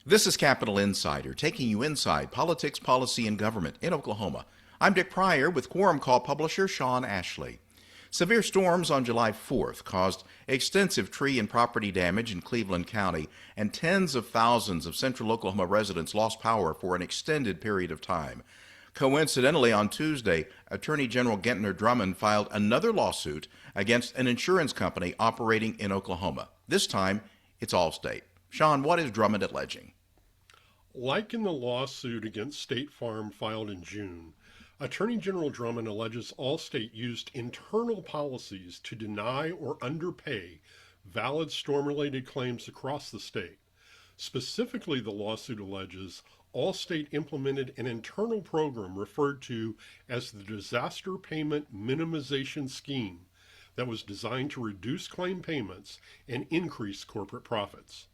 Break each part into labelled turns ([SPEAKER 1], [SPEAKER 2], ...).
[SPEAKER 1] This is Capital Insider, taking you inside politics, policy, and government in Oklahoma. I'm Dick Pryor with Quorum Call publisher Sean Ashley. Severe storms on July 4th caused extensive tree and property damage in Cleveland County, and tens of thousands of central Oklahoma residents lost power for an extended period of time. Coincidentally, on Tuesday, Attorney General Gentner Drummond filed another lawsuit against an insurance company operating in Oklahoma. This time, it's Allstate. Sean, what is Drummond alleging?
[SPEAKER 2] Like in the lawsuit against State Farm filed in June, Attorney General Drummond alleges Allstate used internal policies to deny or underpay valid storm-related claims across the state. Specifically, the lawsuit alleges Allstate implemented an internal program referred to as the Disaster Payment Minimization Scheme that was designed to reduce claim payments and increase corporate profits.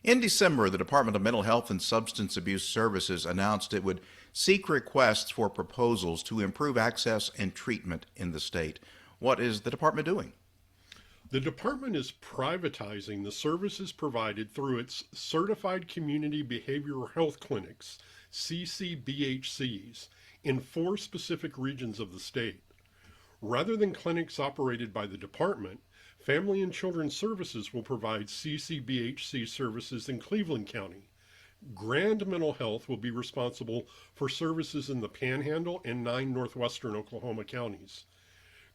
[SPEAKER 1] In December, the Department of Mental Health and Substance Abuse Services announced it would seek requests for proposals to improve access and treatment in the state. What is the department doing?
[SPEAKER 2] The department is privatizing the services provided through its Certified Community Behavioral Health Clinics, CCBHCs, in 4 specific regions of the state. Rather than clinics operated by the department, Family and Children's Services will provide CCBHC services in Cleveland County. Grand Mental Health will be responsible for services in the Panhandle and 9 northwestern Oklahoma counties.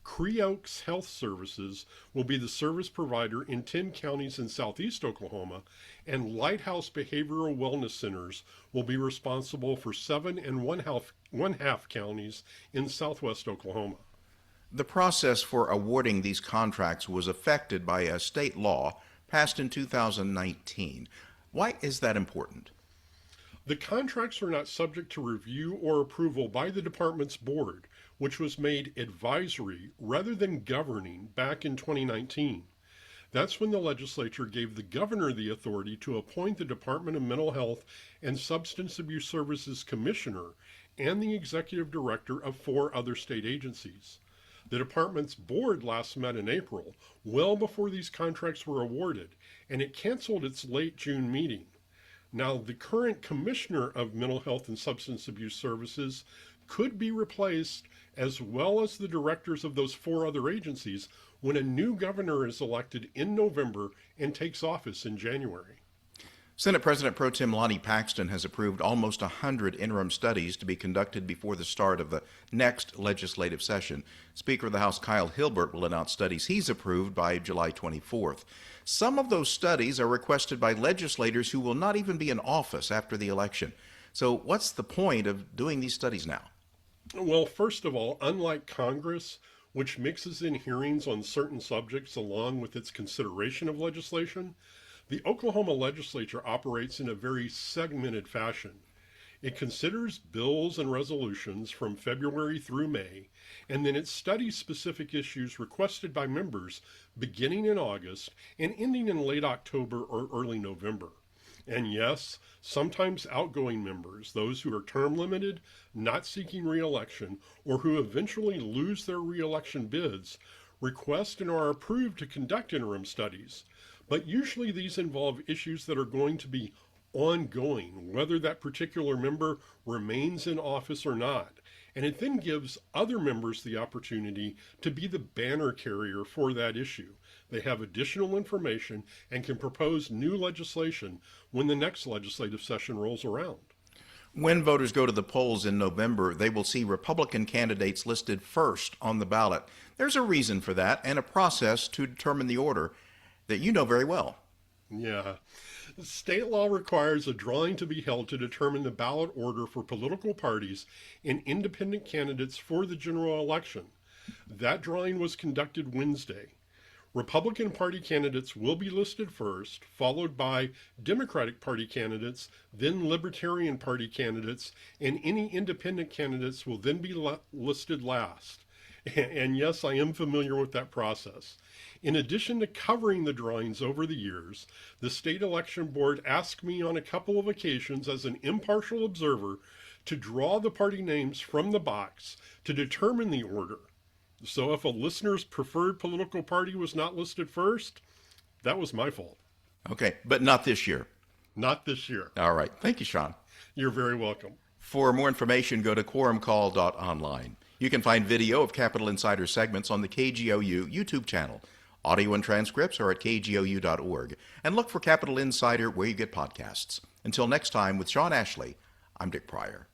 [SPEAKER 2] Creoaks Health Services will be the service provider in 10 counties in southeast Oklahoma, and Lighthouse Behavioral Wellness Centers will be responsible for 7 and one-half counties in southwest Oklahoma.
[SPEAKER 1] The process for awarding these contracts was affected by a state law passed in 2019. Why is that important?
[SPEAKER 2] The contracts are not subject to review or approval by the department's board, which was made advisory rather than governing back in 2019. That's when the legislature gave the governor the authority to appoint the Department of Mental Health and Substance Abuse Services Commissioner and the executive director of 4 other state agencies. The department's board last met in April, well before these contracts were awarded, and it canceled its late June meeting. Now, the current commissioner of Mental Health and Substance Abuse Services could be replaced, as well as the directors of those 4 other agencies, when a new governor is elected in November and takes office in January.
[SPEAKER 1] Senate President Pro Tem Lonnie Paxton has approved almost 100 interim studies to be conducted before the start of the next legislative session. Speaker of the House Kyle Hilbert will announce studies he's approved by July 24th. Some of those studies are requested by legislators who will not even be in office after the election. So what's the point of doing these studies now?
[SPEAKER 2] Well, first of all, unlike Congress, which mixes in hearings on certain subjects along with its consideration of legislation, the Oklahoma legislature operates in a very segmented fashion. It considers bills and resolutions from February through May, and then it studies specific issues requested by members beginning in August and ending in late October or early November. And yes, sometimes outgoing members, those who are term limited, not seeking re-election, or who eventually lose their re-election bids, request and are approved to conduct interim studies. But usually these involve issues that are going to be ongoing, whether that particular member remains in office or not. And it then gives other members the opportunity to be the banner carrier for that issue. They have additional information and can propose new legislation when the next legislative session rolls around.
[SPEAKER 1] When voters go to the polls in November, they will see Republican candidates listed first on the ballot. There's a reason for that and a process to determine the order that you know very well.
[SPEAKER 2] Yeah. State law requires a drawing to be held to determine the ballot order for political parties and independent candidates for the general election. That drawing was conducted Wednesday. Republican Party candidates will be listed first, followed by Democratic Party candidates, then Libertarian Party candidates, and any independent candidates will then be listed last. And yes, I am familiar with that process. In addition to covering the drawings over the years, the state election board asked me on a couple of occasions as an impartial observer to draw the party names from the box to determine the order. So if a listener's preferred political party was not listed first, that was my fault.
[SPEAKER 1] Okay, but not this year.
[SPEAKER 2] Not this year.
[SPEAKER 1] All right. Thank you, Sean.
[SPEAKER 2] You're very welcome.
[SPEAKER 1] For more information, go to quorumcall.online. You can find video of Capital Insider segments on the KGOU YouTube channel. Audio and transcripts are at kgou.org. And look for Capital Insider where you get podcasts. Until next time, with Sean Ashley, I'm Dick Pryor.